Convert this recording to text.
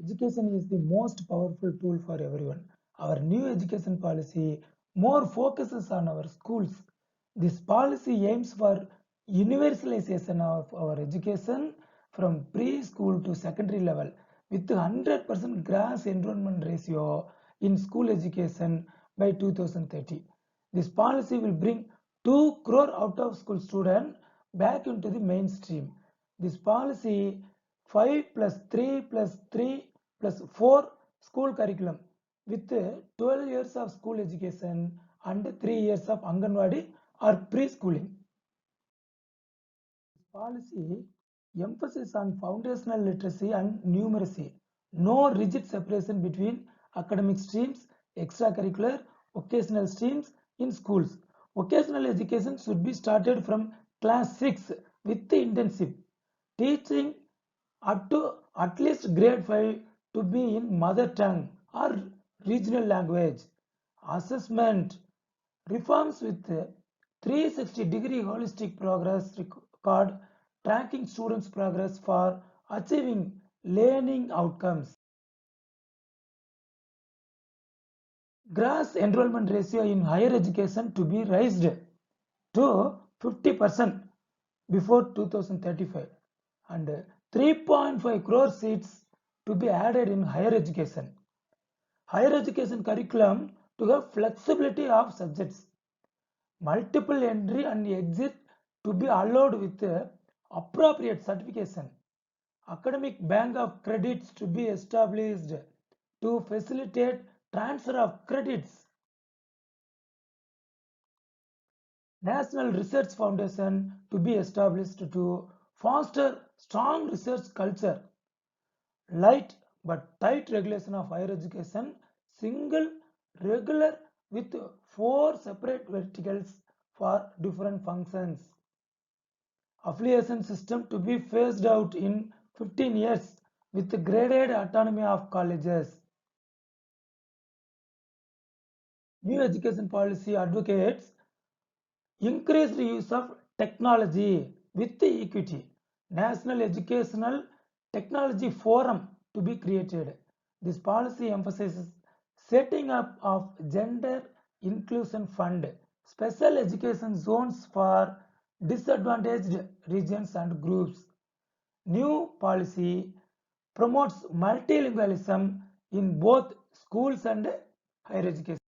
Education is the most powerful tool for everyone. Our new education policy more focuses on our schools. This policy aims for universalization of our education from preschool to secondary level with 100% gross enrollment ratio in school education by 2030. This policy will bring 2 crore out of school students back into the mainstream. This policy 5 plus 3 plus 3 plus 4 school curriculum with 12 years of school education and 3 years of Anganwadi or preschooling. This policy emphasis on foundational literacy and numeracy. No rigid separation between academic streams, extracurricular, vocational streams in schools. Vocational education should be started from class 6 with the intensive teaching up to at least grade 5 to be in mother tongue or regional language. Assessment reforms with 360-degree holistic progress record tracking students' progress for achieving learning outcomes. Gross enrollment ratio in higher education to be raised to 50% before 2035 and 3.5 crore seats to be added in higher education. Higher education curriculum to have flexibility of subjects. Multiple entry and exit to be allowed with appropriate certification. Academic bank of credits to be established to facilitate transfer of credits. National Research Foundation to be established to foster strong research culture. Light but tight regulation of higher education, single, regular with 4 separate verticals for different functions. Affiliation system to be phased out in 15 years with graded autonomy of colleges. New education policy advocates increased use of technology with equity. National Educational Technology Forum to be created. This policy emphasizes setting up of gender inclusion fund, special education zones for disadvantaged regions and groups. New policy promotes multilingualism in both schools and higher education.